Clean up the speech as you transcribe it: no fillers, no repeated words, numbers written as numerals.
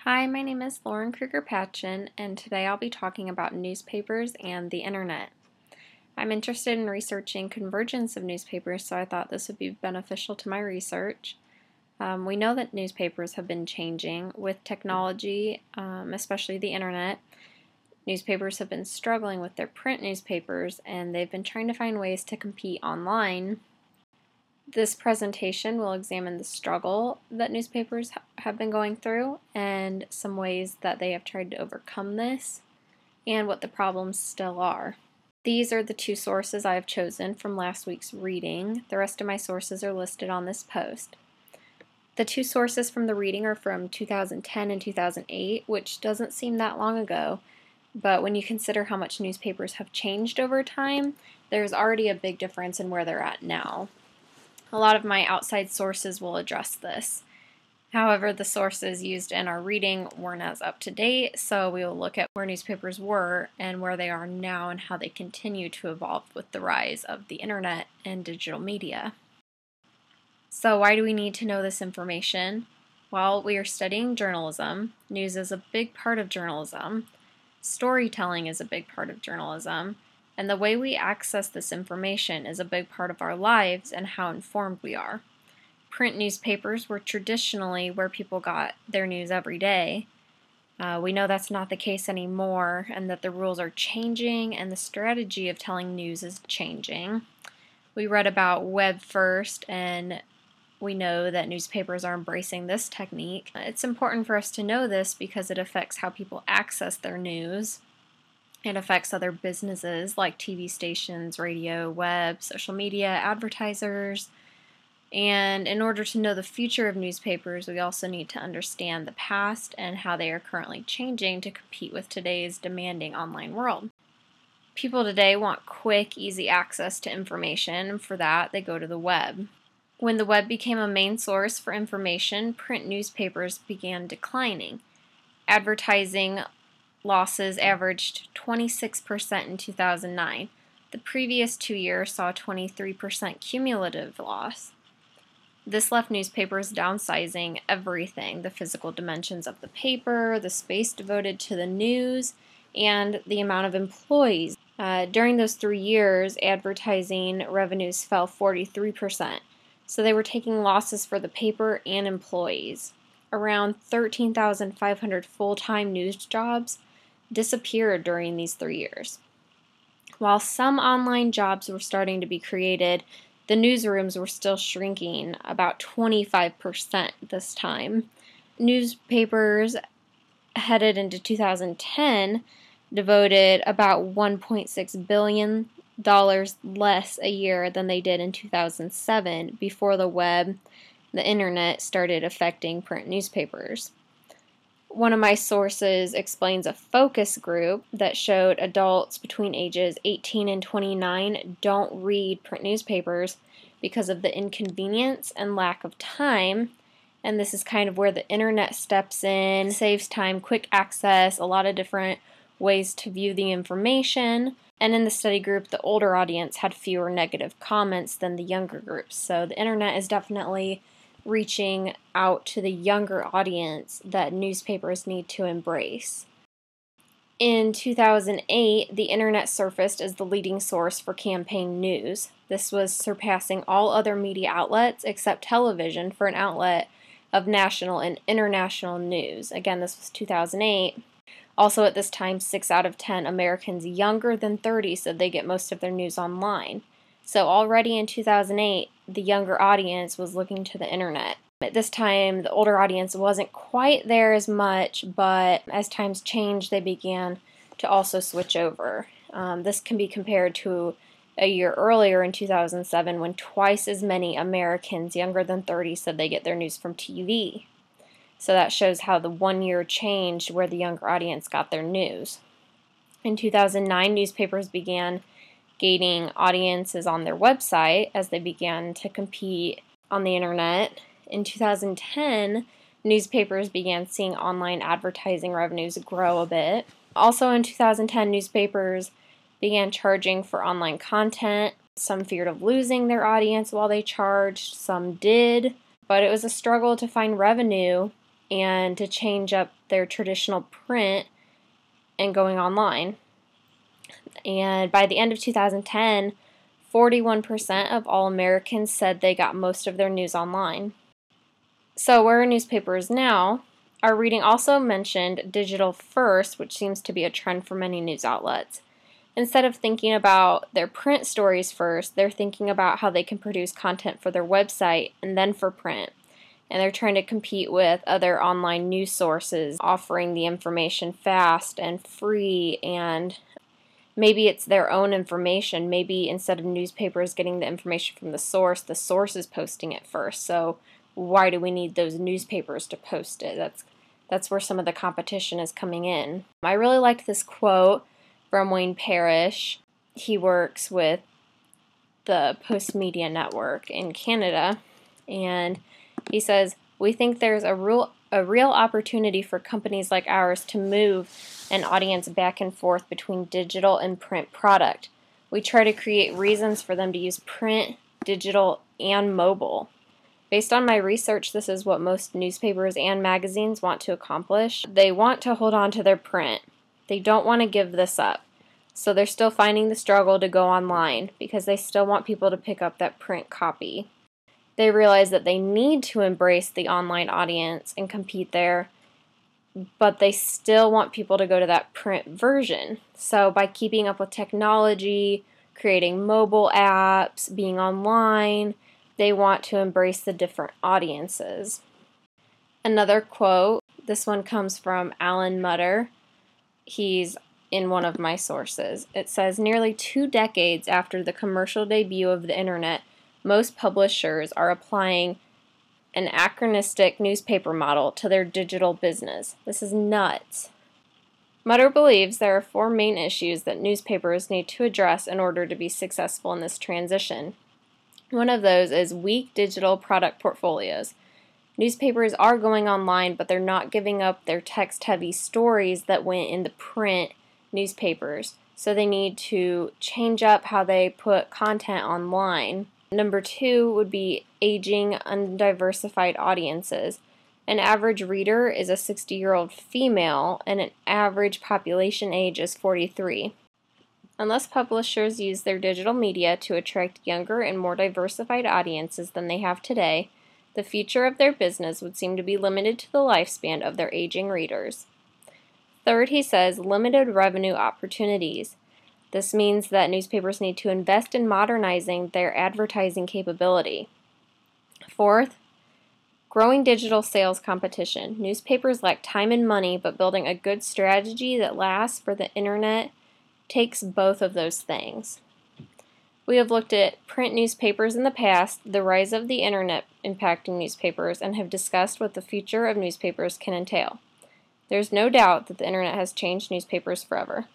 Hi, my name is Lauren Kruger-Patchin, and today I'll be talking about newspapers and the internet. I'm interested in researching convergence of newspapers, so I thought this would be beneficial to my research. We know that newspapers have been changing with technology, especially the internet. Newspapers have been struggling with their print newspapers, and they've been trying to find ways to compete online. This presentation will examine the struggle that newspapers have been going through and some ways that they have tried to overcome this and what the problems still are. These are the two sources I have chosen from last week's reading. The rest of my sources are listed on this post. The two sources from the reading are from 2010 and 2008, which doesn't seem that long ago, but when you consider how much newspapers have changed over time, there's already a big difference in where they're at now. A lot of my outside sources will address this. However, the sources used in our reading weren't as up to date, so we will look at where newspapers were and where they are now and how they continue to evolve with the rise of the internet and digital media. So why do we need to know this information? Well, we are studying journalism. News is a big part of journalism. Storytelling is a big part of journalism. And the way we access this information is a big part of our lives and how informed we are. Print newspapers were traditionally where people got their news every day. We know that's not the case anymore, and that the rules are changing and the strategy of telling news is changing. We read about web first, and we know that newspapers are embracing this technique. It's important for us to know this because it affects how people access their news. It affects other businesses like TV stations, radio, web, social media, advertisers. And in order to know the future of newspapers, we also need to understand the past and how they are currently changing to compete with today's demanding online world. People today want quick, easy access to information, and for that, they go to the web. When the web became a main source for information, print newspapers began declining. Advertising losses averaged 26% in 2009. The previous 2 years saw a 23% cumulative loss. This left newspapers downsizing everything: the physical dimensions of the paper, the space devoted to the news, and the amount of employees. During those 3 years, advertising revenues fell 43%. So they were taking losses for the paper and employees. Around 13,500 full-time news jobs disappeared during these 3 years. While some online jobs were starting to be created, the newsrooms were still shrinking, about 25% this time. Newspapers headed into 2010 devoted about $1.6 billion less a year than they did in 2007, before the web, the internet, started affecting print newspapers. One of my sources explains a focus group that showed adults between ages 18 and 29 don't read print newspapers because of the inconvenience and lack of time. And this is kind of where the internet steps in, saves time, quick access, a lot of different ways to view the information. And in the study group, the older audience had fewer negative comments than the younger groups. So the internet is definitely reaching out to the younger audience that newspapers need to embrace. In 2008, the internet surfaced as the leading source for campaign news. This was surpassing all other media outlets except television for an outlet of national and international news. Again, this was 2008. Also at this time, 6 out of 10 Americans younger than 30 said they get most of their news online. So already in 2008, the younger audience was looking to the internet. At this time, the older audience wasn't quite there as much, but as times changed, they began to also switch over. This can be compared to a year earlier in 2007, when twice as many Americans younger than 30 said they get their news from TV. So that shows how the 1 year changed where the younger audience got their news. In 2009, newspapers began gaining audiences on their website as they began to compete on the internet. In 2010, newspapers began seeing online advertising revenues grow a bit. Also in 2010, newspapers began charging for online content. Some feared of losing their audience while they charged, some did, but it was a struggle to find revenue and to change up their traditional print and going online. And by the end of 2010, 41% of all Americans said they got most of their news online. So where are newspapers now? Our reading also mentioned digital first, which seems to be a trend for many news outlets. Instead of thinking about their print stories first, they're thinking about how they can produce content for their website and then for print. And they're trying to compete with other online news sources, offering the information fast and free, and maybe it's their own information. Maybe instead of newspapers getting the information from the source is posting it first. So why do we need those newspapers to post it? That's where some of the competition is coming in. I really liked this quote from Wayne Parrish. He works with the Post Media Network in Canada, and he says, "We think there's a real opportunity for companies like ours to move an audience back and forth between digital and print product. We try to create reasons for them to use print, digital, and mobile. Based on my research, this is what most newspapers and magazines want to accomplish. They want to hold on to their print. They don't want to give this up. So they're still finding the struggle to go online because they still want people to pick up that print copy. They realize that they need to embrace the online audience and compete there, but they still want people to go to that print version. So by keeping up with technology, creating mobile apps, being online, they want to embrace the different audiences." Another quote, this one comes from Alan Mutter. He's in one of my sources. It says, "Nearly 2 decades after the commercial debut of the internet, most publishers are applying an anachronistic newspaper model to their digital business. This is nuts." Mutter believes there are 4 main issues that newspapers need to address in order to be successful in this transition. One of those is weak digital product portfolios. Newspapers are going online, but they're not giving up their text-heavy stories that went in the print newspapers. So they need to change up how they put content online. Number 2 would be aging, undiversified audiences. An average reader is a 60-year-old female, and an average population age is 43. Unless publishers use their digital media to attract younger and more diversified audiences than they have today, the future of their business would seem to be limited to the lifespan of their aging readers. Third, he says, limited revenue opportunities. This means that newspapers need to invest in modernizing their advertising capability. Fourth, growing digital sales competition. Newspapers lack time and money, but building a good strategy that lasts for the internet takes both of those things. We have looked at print newspapers in the past, the rise of the internet impacting newspapers, and have discussed what the future of newspapers can entail. There's no doubt that the internet has changed newspapers forever.